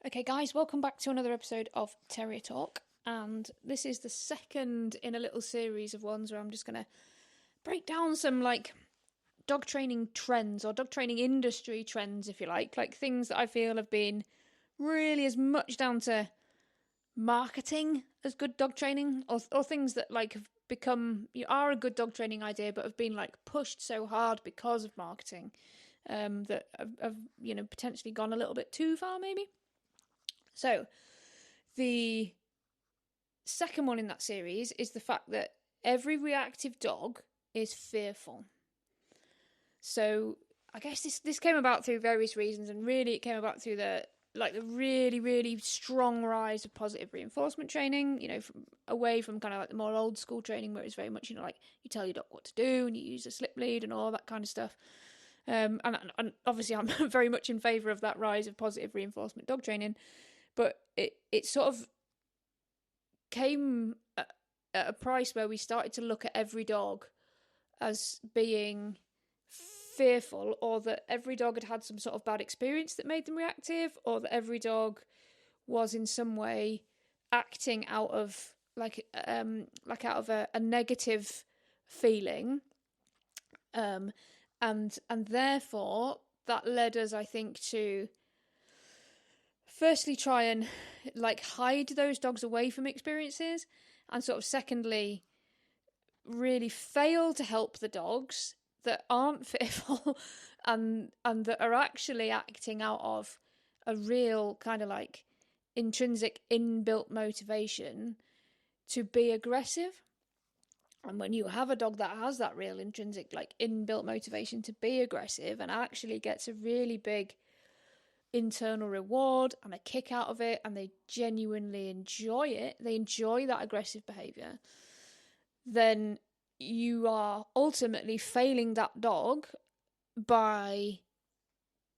Okay, guys, welcome back to another episode of Terrier Talk. And this is the second in a little series of ones where I'm just going to break down some dog training trends or dog training industry trends, if you like things that I feel have been really as much down to marketing as good dog training, or things that have become are a good dog training idea but have been pushed so hard because of marketing that have potentially gone a little bit too far, maybe. So, the second one in that series is the fact that every reactive dog is fearful. So, I guess this came about through various reasons, and really it came about through the really, really strong rise of positive reinforcement training, away from kind of the more old school training where it's very much, you tell your dog what to do and you use a slip lead and all that kind of stuff. And obviously I'm very much in favour of that rise of positive reinforcement dog training. But it sort of came at a price where we started to look at every dog as being fearful, or that every dog had some sort of bad experience that made them reactive, or that every dog was in some way acting out of out of a negative feeling, and therefore that led us, I think, to firstly try and hide those dogs away from experiences, and sort of secondly really fail to help the dogs that aren't fearful and that are actually acting out of a real kind of intrinsic inbuilt motivation to be aggressive. And when you have a dog that has that real intrinsic inbuilt motivation to be aggressive and actually gets a really big internal reward and a kick out of it, and they genuinely enjoy it, they enjoy that aggressive behavior, then you are ultimately failing that dog by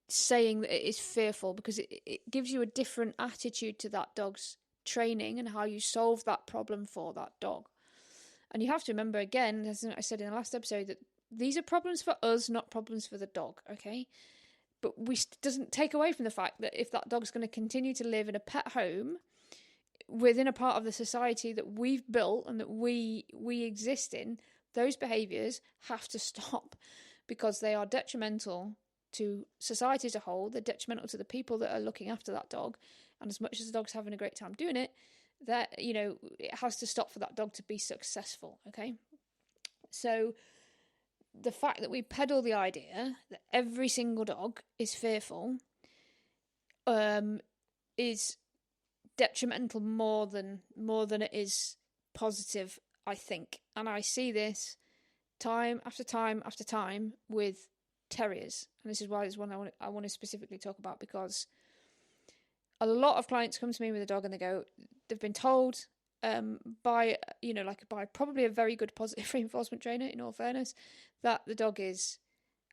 saying that it is fearful, because it gives you a different attitude to that dog's training and how you solve that problem for that dog. And you have to remember, again, as I said in the last episode, that these are problems for us, not problems for the dog, okay? But doesn't take away from the fact that if that dog's going to continue to live in a pet home within a part of the society that we've built and that we exist in, those behaviours have to stop, because they are detrimental to society as a whole. They're detrimental to the people that are looking after that dog. And as much as the dog's having a great time doing it, that it has to stop for that dog to be successful, okay? So the fact that we peddle the idea that every single dog is fearful is detrimental more than it is positive, I think. And I see this time after time after time with terriers, and this is why it's one I want to specifically talk about, because a lot of clients come to me with a dog and they've been told by probably a very good positive reinforcement trainer, in all fairness, that the dog is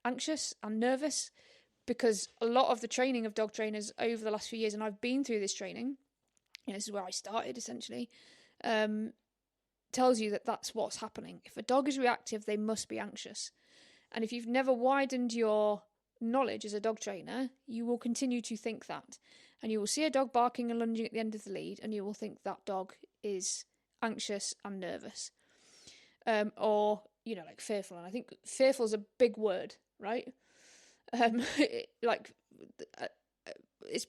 anxious and nervous, because a lot of the training of dog trainers over the last few years, and I've been through this training, this is where I started essentially, tells you that that's what's happening. If a dog is reactive, they must be anxious. And if you've never widened your knowledge as a dog trainer, you will continue to think that. And you will see a dog barking and lunging at the end of the lead, and you will think that dog is anxious and nervous. Or, fearful. And I think fearful is a big word, right? It's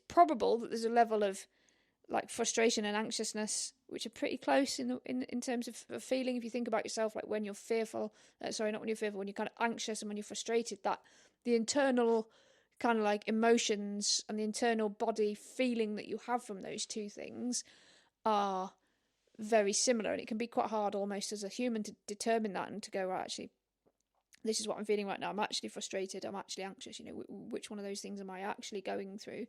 probable that there's a level of frustration and anxiousness which are pretty close in terms of feeling. If you think about yourself, when you're fearful, not when you're fearful, when you're kind of anxious and when you're frustrated, that the internal kind of emotions and the internal body feeling that you have from those two things are very similar, and it can be quite hard almost as a human to determine that and to go, right, actually, this is what I'm feeling right now. I'm actually frustrated. I'm actually anxious. Which one of those things am I actually going through?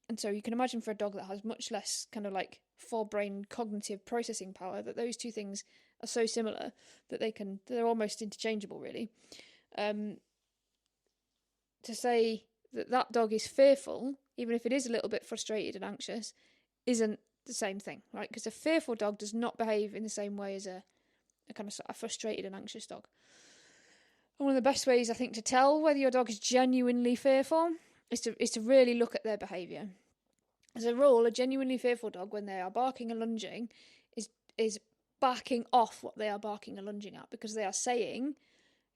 And so you can imagine for a dog that has much less kind of forebrain cognitive processing power, that those two things are so similar that they're almost interchangeable, really. To say that dog is fearful, even if it is a little bit frustrated and anxious, isn't the same thing, right? Because a fearful dog does not behave in the same way as a kind of a frustrated and anxious dog. And one of the best ways, I think, to tell whether your dog is genuinely fearful is to really look at their behaviour. As a rule, a genuinely fearful dog, when they are barking and lunging, is backing off what they are barking and lunging at, because they are saying,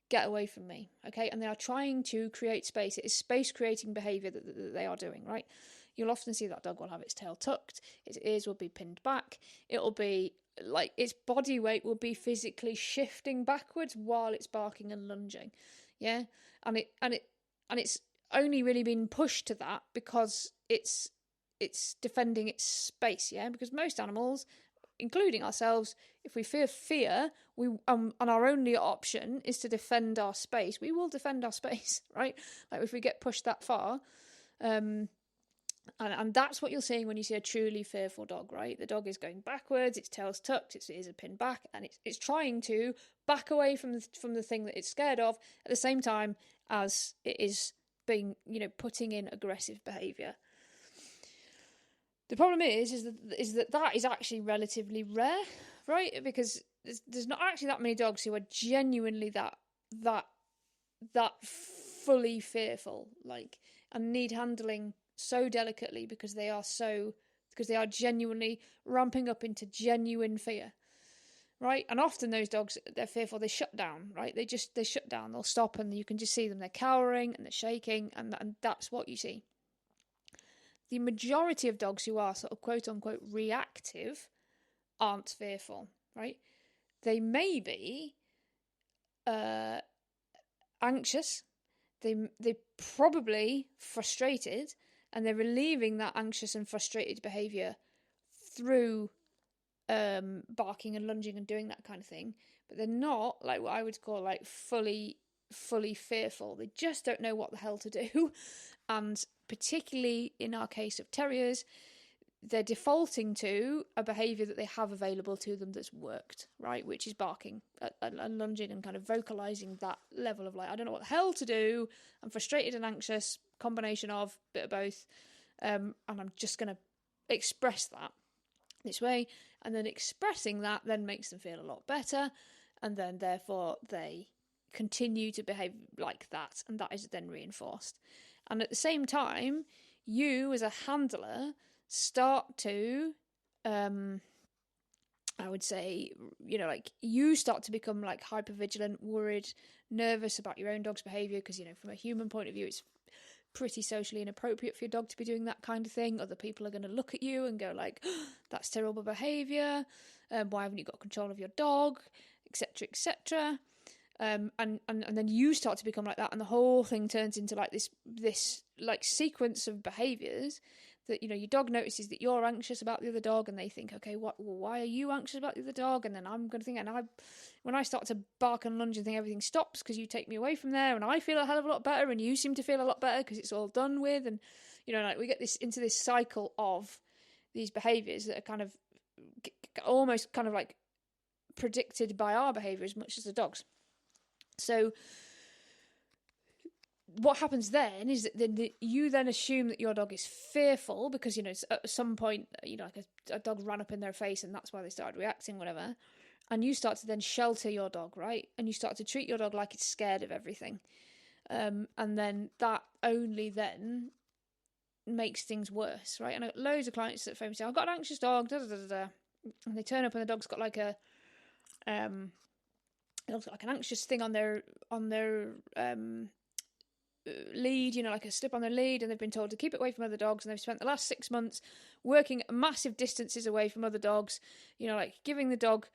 get away from me, okay? And they are trying to create space. It is space-creating behaviour that they are doing, right? You'll often see that dog will have its tail tucked, its ears will be pinned back, it'll be like its body weight will be physically shifting backwards while it's barking and lunging, yeah? And it's only really been pushed to that because it's defending its space, yeah? Because most animals, including ourselves, if we feel fear, we and our only option is to defend our space, we will defend our space, right? Like if we get pushed that far, and that's what you're seeing when you see a truly fearful dog, right? The dog is going backwards, its tail's tucked, its ears are pinned back, and it's trying to back away from the thing that it's scared of at the same time as it is being, putting in aggressive behaviour. The problem is that is actually relatively rare, right? Because there's not actually that many dogs who are genuinely that fully fearful, like, and need handling so delicately because they are genuinely ramping up into genuine fear, right? And often those dogs, they're fearful, they shut down, right? They shut down, they'll stop, and you can just see them, they're cowering and they're shaking, and that's what you see. The majority of dogs who are sort of quote-unquote reactive aren't fearful, right? They may be anxious, they're probably frustrated, and they're relieving that anxious and frustrated behaviour through barking and lunging and doing that kind of thing. But they're not, like, what I would call, like, fully fearful. They just don't know what the hell to do. And particularly in our case of terriers, they're defaulting to a behaviour that they have available to them that's worked, right? Which is barking and lunging and kind of vocalising that level of, like, I don't know what the hell to do, I'm frustrated and anxious, combination of, bit of both, and I'm just going to express that this way. And then expressing that then makes them feel a lot better, and then therefore they continue to behave like that, and that is then reinforced. And at the same time, you as a handler start to, I would say, like, you start to become, like, hypervigilant, worried, nervous about your own dog's behaviour, because, from a human point of view, it's pretty socially inappropriate for your dog to be doing that kind of thing. Other people are going to look at you and go, like, oh, that's terrible behaviour, why haven't you got control of your dog, etc, etc. And then you start to become like that, and the whole thing turns into, like, this like sequence of behaviours that, your dog notices that you're anxious about the other dog, and they think, okay, why are you anxious about the other dog? And then I'm going to think, and when I start to bark and lunge and think everything stops because you take me away from there, and I feel a hell of a lot better, and you seem to feel a lot better because it's all done with, and like, we get into this cycle of these behaviours that are kind of almost kind of like predicted by our behaviour as much as the dog's. So what happens then is that you then assume that your dog is fearful because, at some point, like a dog ran up in their face and that's why they started reacting, whatever. And you start to then shelter your dog, right? And you start to treat your dog like it's scared of everything. And then that only then makes things worse, right? And I got loads of clients that phone me say, I've got an anxious dog, da da da da. And they turn up and the dog's got like it looks like an anxious thing on their lead, like a slip on their lead, and they've been told to keep it away from other dogs, and they've spent the last 6 months working at massive distances away from other dogs, like giving the dog,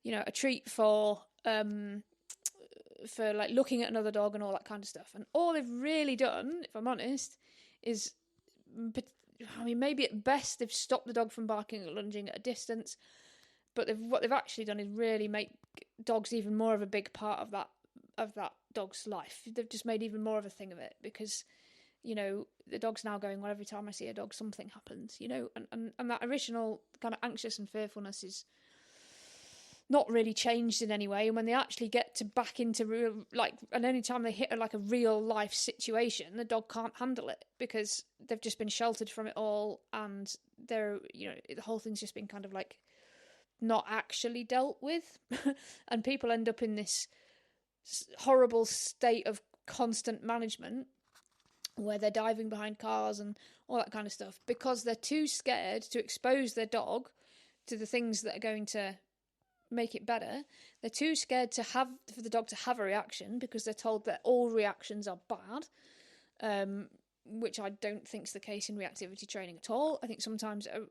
a treat for like looking at another dog and all that kind of stuff. And all they've really done, if I'm honest, is, maybe at best they've stopped the dog from barking and lunging at a distance, but what they've actually done is really make dogs even more of a big part of that dog's life. They've just made even more of a thing of it because, the dog's now going, well, every time I see a dog, something happens, and that original kind of anxious and fearfulness is not really changed in any way. And when they actually get to back into real, like, and any time they hit a real life situation, the dog can't handle it because they've just been sheltered from it all, and they're, the whole thing's just been kind of like not actually dealt with. And people end up in this horrible state of constant management where they're diving behind cars and all that kind of stuff, because they're too scared to expose their dog to the things that are going to make it better. They're too scared for the dog to have a reaction, because they're told that all reactions are bad, which I don't think is the case in reactivity training at all. I think sometimes a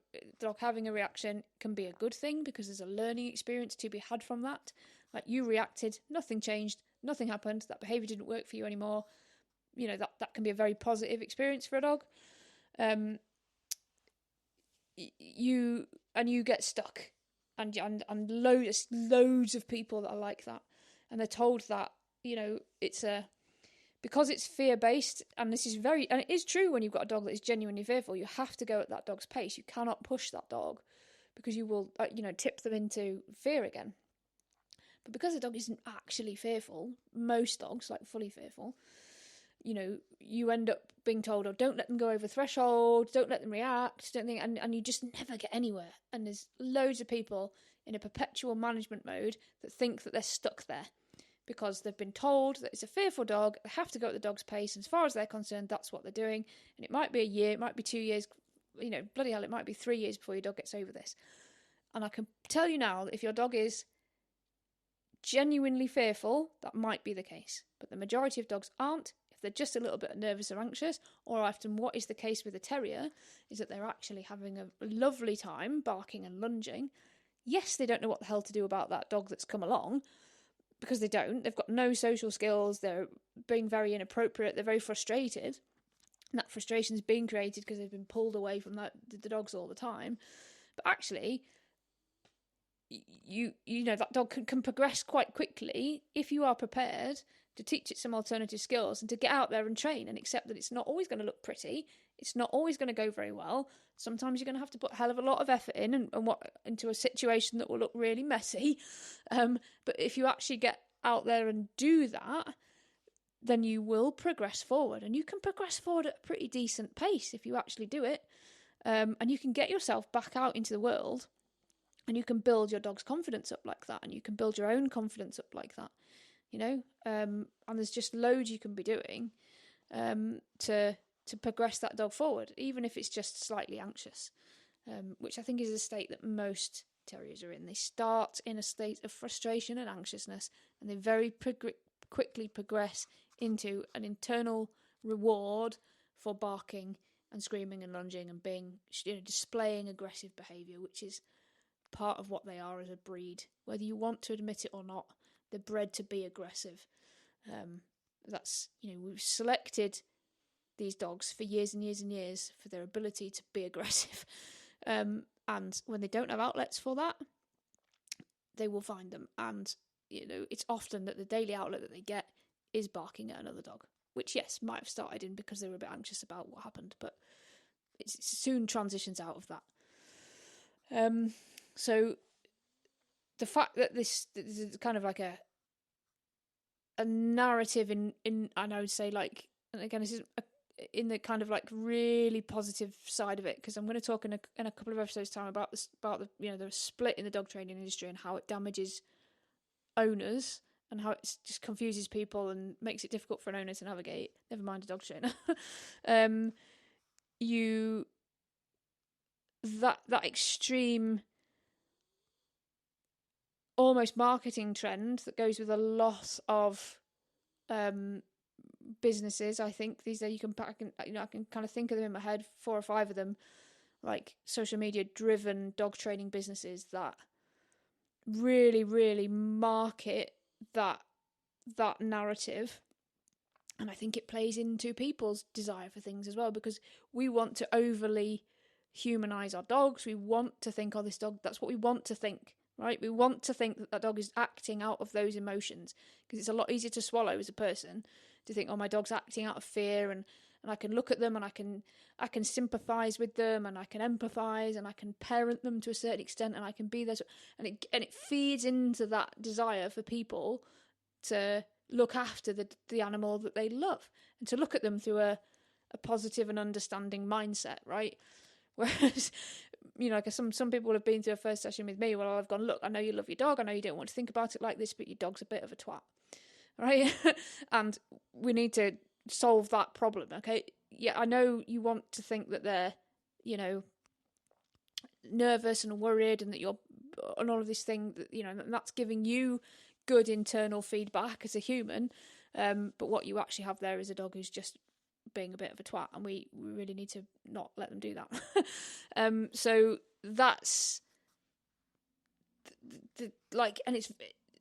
dog having a reaction can be a good thing, because there's a learning experience to be had from that. Like, you reacted, nothing changed, nothing happened, that behaviour didn't work for you anymore. You know, that can be a very positive experience for a dog. You get stuck, and loads of people that are like that, and they're told that, you know, because it's fear-based, and it is true when you've got a dog that is genuinely fearful. You have to go at that dog's pace. You cannot push that dog, because you will, tip them into fear again. But because the dog isn't actually fearful, most dogs, like fully fearful, you know, you end up being told, oh, don't let them go over threshold, don't let them react, and you just never get anywhere. And there's loads of people in a perpetual management mode that think that they're stuck there, because they've been told that it's a fearful dog, they have to go at the dog's pace, and as far as they're concerned, that's what they're doing. And it might be a year, it might be 2 years, you know, bloody hell, it might be 3 years before your dog gets over this. And I can tell you now that if your dog is genuinely fearful, that might be the case. But the majority of dogs aren't. If they're just a little bit nervous or anxious, or often what is the case with a terrier is that they're actually having a lovely time barking and lunging. Yes, they don't know what the hell to do about that dog that's come along, because they don't. They've got no social skills. They're being very inappropriate. They're very frustrated. And that frustration is being created because they've been pulled away from the dogs all the time. But actually, you know, that dog can progress quite quickly if you are prepared to teach it some alternative skills and to get out there and train and accept that it's not always going to look pretty. It's not always going to go very well. Sometimes you're going to have to put a hell of a lot of effort in into a situation that will look really messy. But if you actually get out there and do that, then you will progress forward. And you can progress forward at a pretty decent pace if you actually do it. And you can get yourself back out into the world, and you can build your dog's confidence up like that, and you can build your own confidence up like that, you know. And there's just loads you can be doing to progress that dog forward, even if it's just slightly anxious, which I think is a state that most terriers are in. They start in a state of frustration and anxiousness, and they very quickly progress into an internal reward for barking and screaming and lunging and being, you know, displaying aggressive behaviour, which is part of what they are as a breed. Whether you want to admit it or not, they're bred to be aggressive. That's, you know, we've selected these dogs for years and years and years for their ability to be aggressive. And when they don't have outlets for that, they will find them. And, you know, it's often that the daily outlet that they get is barking at another dog, which, yes, might have started in because they were a bit anxious about what happened, but it soon transitions out of that. So the fact that this is kind of like a narrative in and I would say, like, and again, this is in the kind of like really positive side of it, because I'm going to talk in a couple of episodes time about the you know, the split in the dog training industry and how it damages owners and how it just confuses people and makes it difficult for an owner to navigate, never mind a dog trainer. That extreme almost marketing trend that goes with a lot of businesses. I think these days I can kind of think of them in my head, 4 or 5 of them, like social media driven dog training businesses that really, really market that narrative. And I think it plays into people's desire for things as well, because we want to overly humanize our dogs. We want to think, oh, this dog, that's what we want to think, right? We want to think that dog is acting out of those emotions, because it's a lot easier to swallow as a person to think, oh, my dog's acting out of fear, and I can look at them and I can sympathize with them, and I can empathize, and I can parent them to a certain extent, and I can be there. And it feeds into that desire for people to look after the animal that they love, and to look at them through a positive and understanding mindset, right? Whereas, you know, like some people have been through a first session with me, well, I've gone, look, I know you love your dog, I know you don't want to think about it like this, but your dog's a bit of a twat, right? And we need to solve that problem. Okay, yeah, I know you want to think that they're, you know, nervous and worried, and that you're on all of this thing that, you know, and that's giving you good internal feedback as a human. But what you actually have there is a dog who's just being a bit of a twat, and we really need to not let them do that. So that's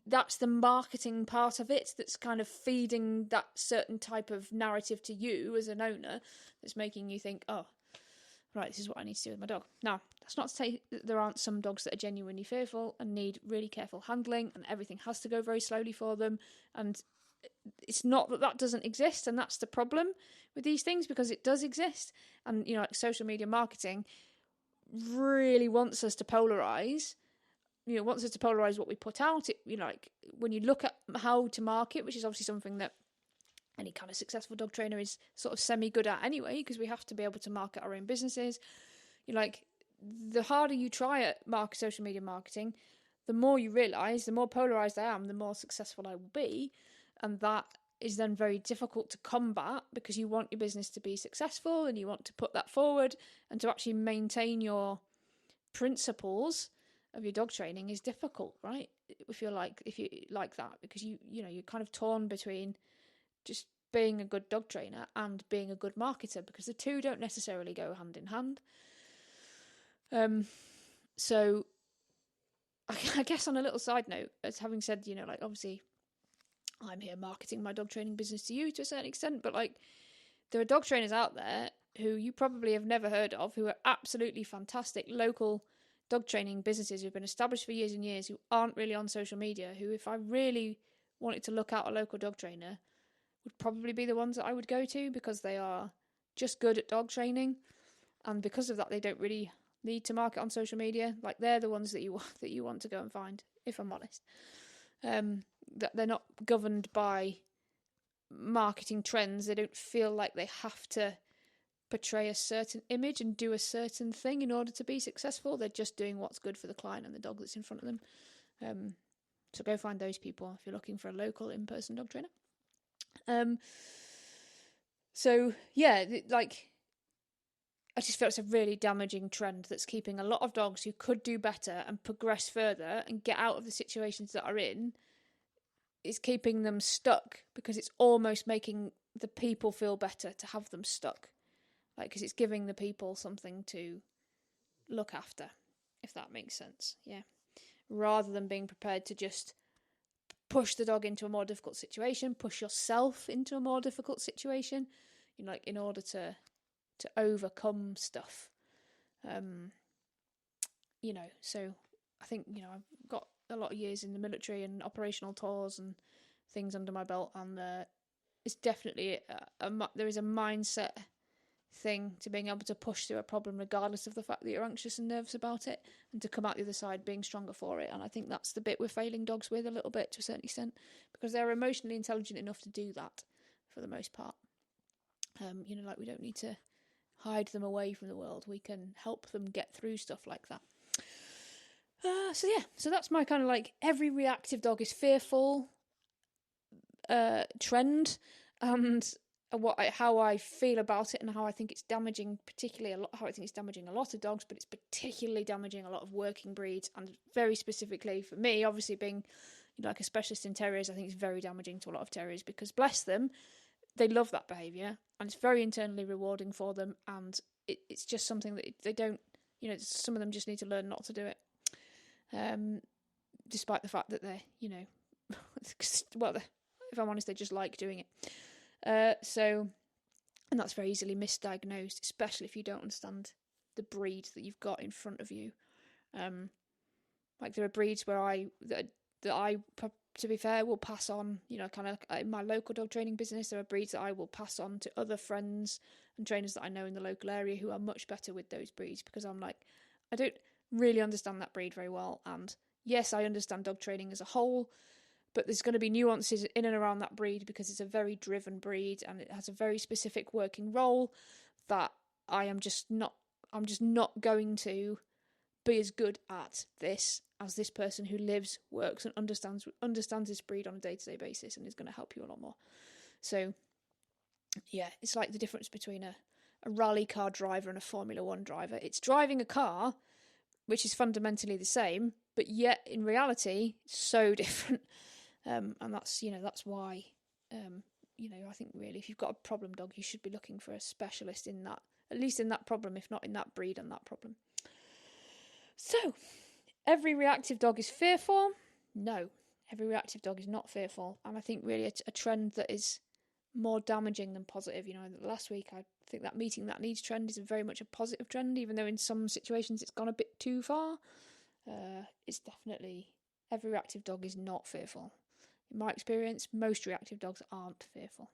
that's the marketing part of it that's kind of feeding that certain type of narrative to you as an owner, that's making you think, oh, right, this is what I need to do with my dog. Now, that's not to say that there aren't some dogs that are genuinely fearful and need really careful handling, and everything has to go very slowly for them. And it's not that that doesn't exist, and that's the problem with these things, because it does exist. And, you know, like social media marketing really wants us to polarize. You know, wants us to polarize what we put out. It, you know, like when you look at how to market, which is obviously something that any kind of successful dog trainer is sort of semi-good at anyway, because we have to be able to market our own businesses. You know, like, the harder you try at social media marketing, the more you realise, the more polarised I am, the more successful I will be. And that is then very difficult to combat, because you want your business to be successful and you want to put that forward, and to actually maintain your principles of your dog training is difficult, right? If you like that, because you know, you're kind of torn between just being a good dog trainer and being a good marketer, because the two don't necessarily go hand in hand. So I guess on a little side note, as having said, you know, like, obviously I'm here marketing my dog training business to you to a certain extent, but like, there are dog trainers out there who you probably have never heard of, who are absolutely fantastic local dog training businesses who've been established for years and years, who aren't really on social media, who, if I really wanted to look out a local dog trainer, would probably be the ones that I would go to, because they are just good at dog training, and because of that, they don't really need to market on social media. Like, they're the ones that you want to go and find, if I'm honest. That they're not governed by marketing trends. They don't feel like they have to portray a certain image and do a certain thing in order to be successful. They're just doing what's good for the client and the dog that's in front of them. So go find those people if you're looking for a local in-person dog trainer. So yeah, like, I just feel it's a really damaging trend that's keeping a lot of dogs who could do better and progress further and get out of the situations that are in, it's keeping them stuck, because it's almost making the people feel better to have them stuck. Like, because it's giving the people something to look after, if that makes sense. Yeah. Rather than being prepared to just push the dog into a more difficult situation, push yourself into a more difficult situation, you know, like, in order to overcome stuff. You know, so I think, you know, I've got a lot of years in the military and operational tours and things under my belt, and it's definitely there is a mindset thing to being able to push through a problem regardless of the fact that you're anxious and nervous about it, and to come out the other side being stronger for it. And I think that's the bit we're failing dogs with a little bit, to a certain extent, because they're emotionally intelligent enough to do that for the most part. You know, like, we don't need to hide them away from the world. We can help them get through stuff like that. So that's my kind of, like, every reactive dog is fearful trend, and how I feel about it, and how I think it's damaging, particularly how I think it's damaging a lot of dogs, but it's particularly damaging a lot of working breeds, and very specifically for me, obviously being, you know, like, a specialist in terriers, I think it's very damaging to a lot of terriers, because, bless them, they love that behaviour, and it's very internally rewarding for them, and it's just something that they don't, you know, some of them just need to learn not to do it, despite the fact that they're, you know, well, if I'm honest, they just like doing it. So, and that's very easily misdiagnosed, especially if you don't understand the breed that you've got in front of you. Like, there are breeds where I, to be fair, will pass on, you know, kind of in my local dog training business, there are breeds that I will pass on to other friends and trainers that I know in the local area who are much better with those breeds, because I'm like, I don't really understand that breed very well. And yes, I understand dog training as a whole, but there's going to be nuances in and around that breed, because it's a very driven breed and it has a very specific working role that I'm just not going to be as good at this as this person who lives, works, and understands this breed on a day-to-day basis, and is going to help you a lot more. So Yeah, it's like the difference between a rally car driver and a Formula One driver. It's driving a car, which is fundamentally the same, but yet in reality, so different. And that's why, I think really if you've got a problem dog, you should be looking for a specialist in that, at least in that problem, if not in that breed and that problem. So, every reactive dog is fearful? No, every reactive dog is not fearful. And I think really a trend that is more damaging than positive. Last week I think that meeting that needs trend is very much a positive trend, even though in some situations it's gone a bit too far. It's definitely, every reactive dog is not fearful. In my experience, most reactive dogs aren't fearful.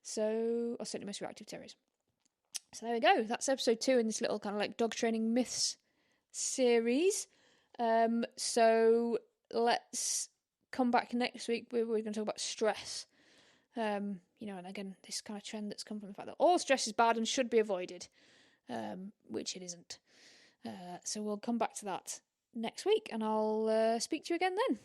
So, or certainly most reactive terriers. So there we go. That's episode 2 in this little kind of like dog training myths series. So let's come back next week. We're going to talk about stress. And again, this kind of trend that's come from the fact that all stress is bad and should be avoided, which it isn't. So we'll come back to that next week, and I'll speak to you again then.